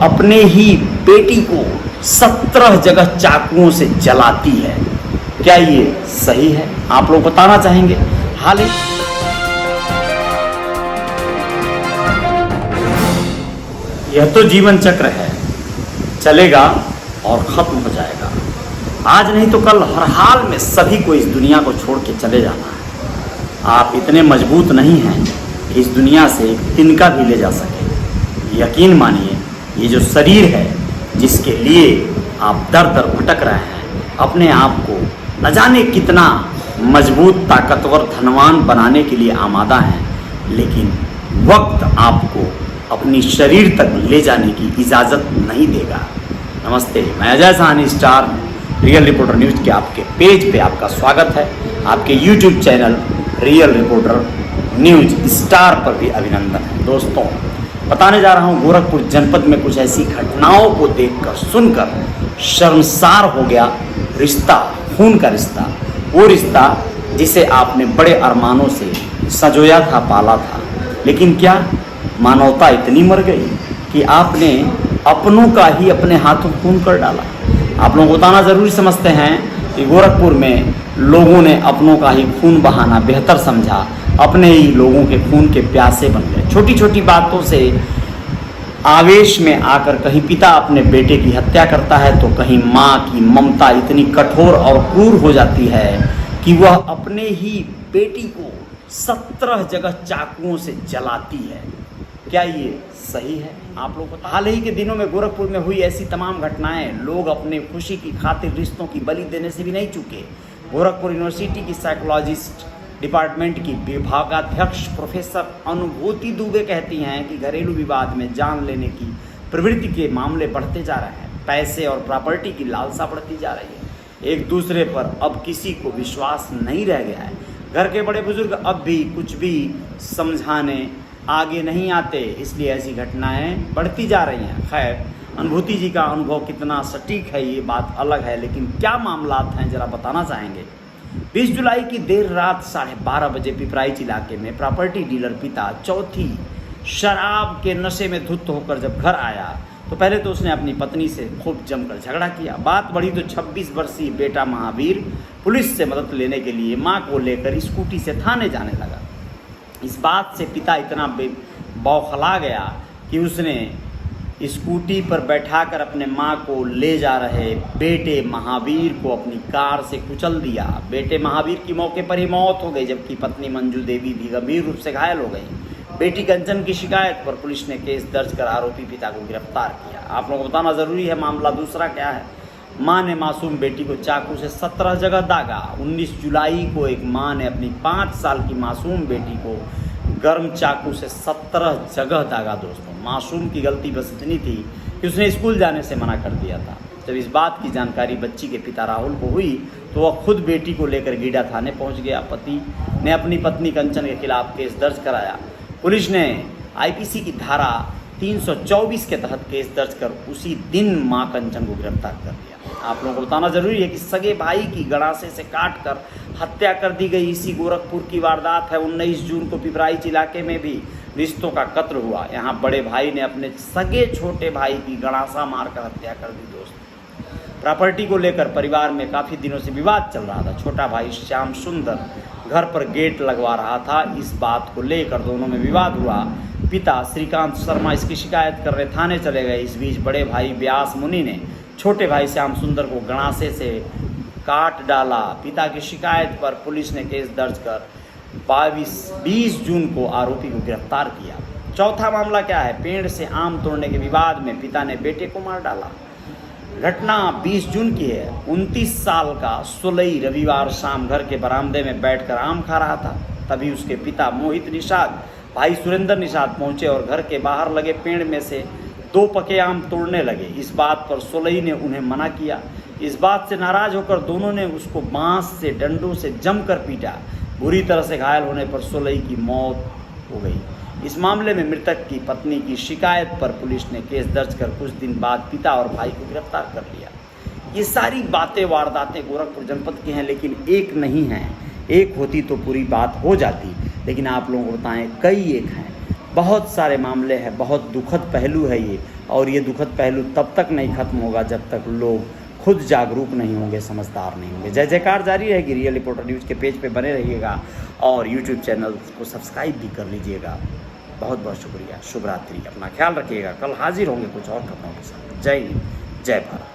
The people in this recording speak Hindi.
अपने ही बेटी को 17 जगह चाकुओं से जलाती है। क्या ये सही है? आप लोग बताना चाहेंगे। हाल ही यह तो जीवन चक्र है, चलेगा और खत्म हो जाएगा। आज नहीं तो कल हर हाल में सभी को इस दुनिया को छोड़ के चले जाना है। आप इतने मजबूत नहीं हैं कि इस दुनिया से एक तिनका भी ले जा सके। यकीन मानिए, ये जो शरीर है जिसके लिए आप दर दर भटक रहे हैं, अपने आप को न जाने कितना मजबूत, ताकतवर, धनवान बनाने के लिए आमादा हैं, लेकिन वक्त आपको अपनी शरीर तक ले जाने की इजाज़त नहीं देगा। नमस्ते, मैं Ajay Sahni, star real reporter news के आपके पेज पे आपका स्वागत है। आपके YouTube channel real reporter news star पर भी अभिनंदन है। दोस्तों, बताने जा रहा हूँ, गोरखपुर जनपद में कुछ ऐसी घटनाओं को देखकर सुनकर शर्मसार हो गया। रिश्ता, खून का रिश्ता, वो रिश्ता जिसे आपने बड़े अरमानों से संजोया था, पाला था, लेकिन क्या मानवता इतनी मर गई कि आपने अपनों का ही अपने हाथों खून कर डाला। आप लोग बताना ज़रूरी समझते हैं कि गोरखपुर में लोगों ने अपनों का ही खून बहाना बेहतर समझा, अपने ही लोगों के खून के प्यासे बन गए। छोटी छोटी बातों से आवेश में आकर कहीं पिता अपने बेटे की हत्या करता है तो कहीं माँ की ममता इतनी कठोर और क्रूर हो जाती है कि वह अपने ही बेटी को 17 जगह चाकुओं से जलाती है। क्या ये सही है? आप लोग को हाल ही के दिनों में गोरखपुर में हुई ऐसी तमाम घटनाएं लोग अपने खुशी की खातिर रिश्तों की बलि देने से भी नहीं चूके। गोरखपुर यूनिवर्सिटी की साइकोलॉजिस्ट डिपार्टमेंट की विभागाध्यक्ष प्रोफेसर अनुभूति दुबे कहती हैं कि घरेलू विवाद में जान लेने की प्रवृत्ति के मामले बढ़ते जा रहे हैं। पैसे और प्रॉपर्टी की लालसा बढ़ती जा रही है। एक दूसरे पर अब किसी को विश्वास नहीं रह गया है। घर के बड़े बुजुर्ग अब भी कुछ भी समझाने आगे नहीं आते, इसलिए ऐसी घटनाएं बढ़ती जा रही हैं। खैर, अनुभूति जी का अनुभव कितना सटीक है ये बात अलग है, लेकिन क्या मामलात हैं जरा बताना चाहेंगे। 20 जुलाई की देर रात 12:30 बजे पिपराइच इलाके में प्रॉपर्टी डीलर पिता चौथी शराब के नशे में धुत होकर जब घर आया तो पहले तो उसने अपनी पत्नी से खूब जमकर झगड़ा किया। बात बढ़ी तो 26 वर्षीय बेटा महावीर पुलिस से मदद लेने के लिए मां को लेकर स्कूटी से थाने जाने लगा। इस बात से पिता इतना बौखला गया कि उसने स्कूटी पर बैठाकर अपने मां को ले जा रहे बेटे महावीर को अपनी कार से कुचल दिया। बेटे महावीर की मौके पर ही मौत हो गई, जबकि पत्नी मंजू देवी भी गंभीर रूप से घायल हो गई। बेटी कंचन की शिकायत पर पुलिस ने केस दर्ज कर आरोपी पिता को गिरफ्तार किया। आप लोगों को बताना ज़रूरी है मामला दूसरा क्या है। मां ने मासूम बेटी को चाकू से 17 जगह दागा। 19 जुलाई को एक मां ने अपनी 5 साल की मासूम बेटी को गर्म चाकू से 17 जगह दागा। दोस्तों, मासूम की गलती बस इतनी थी कि उसने स्कूल जाने से मना कर दिया था। जब इस बात की जानकारी बच्ची के पिता राहुल को हुई तो वह खुद बेटी को लेकर गीडा थाने पहुंच गया। पति ने अपनी पत्नी कंचन के खिलाफ केस दर्ज कराया। पुलिस ने आईपीसी की धारा 324 के तहत केस दर्ज कर उसी दिन मां कंचन को गिरफ्तार कर लिया। आप लोगों को बताना जरूरी है कि सगे भाई की गड़ासे से काट कर हत्या कर दी गई इसी गोरखपुर की वारदात है। 19 जून को पिपराइच इलाके में भी रिश्तों का कत्ल हुआ। यहाँ बड़े भाई ने अपने सगे छोटे भाई की गड़ासा मारकर हत्या कर दी। दोस्त, प्रॉपर्टी को लेकर परिवार में काफ़ी दिनों से विवाद चल रहा था। छोटा भाई श्याम सुंदर घर पर गेट लगवा रहा था। इस बात को लेकर दोनों में विवाद हुआ। पिता श्रीकांत शर्मा इसकी शिकायत करने थाने चले गए। इस बीच बड़े भाई व्यास मुनि ने छोटे भाई श्याम सुंदर को गड़ासे से काट डाला। पिता की शिकायत पर पुलिस ने केस दर्ज कर 20 जून को आरोपी को गिरफ्तार किया। चौथा मामला क्या है। पेड़ से आम तोड़ने के विवाद में पिता ने बेटे को मार डाला। घटना 20 जून की है। 29 साल का सुलई रविवार शाम घर के बरामदे में बैठकर आम खा रहा था। तभी उसके पिता मोहित निषाद, भाई सुरेंद्र निषाद पहुंचे और घर के बाहर लगे पेड़ में से 2 पके आम तोड़ने लगे। इस बात पर सुलई ने उन्हें मना किया। इस बात से नाराज होकर दोनों ने उसको बांस से, डंडों से जमकर पीटा। बुरी तरह से घायल होने पर सुलई की मौत हो गई। इस मामले में मृतक की पत्नी की शिकायत पर पुलिस ने केस दर्ज कर कुछ दिन बाद पिता और भाई को गिरफ्तार कर लिया। ये सारी बातें, वारदातें गोरखपुर जनपद की हैं, लेकिन एक नहीं हैं। एक होती तो पूरी बात हो जाती, लेकिन आप लोगों को बताएं कई एक हैं। बहुत सारे मामले हैं, बहुत दुखद पहलू है ये, और ये दुखद पहलू तब तक नहीं खत्म होगा जब तक लोग खुद जागरूक नहीं होंगे, समझदार नहीं होंगे। जय जयकार जारी रहेगी। रियल रिपोर्टर न्यूज़ के पेज पे बने रहिएगा और यूट्यूब चैनल को सब्सक्राइब भी कर लीजिएगा। बहुत बहुत शुक्रिया। शुभ रात्रि। अपना ख्याल रखिएगा। कल हाजिर होंगे कुछ और खबरों के साथ। जय हिंद, जय भारत।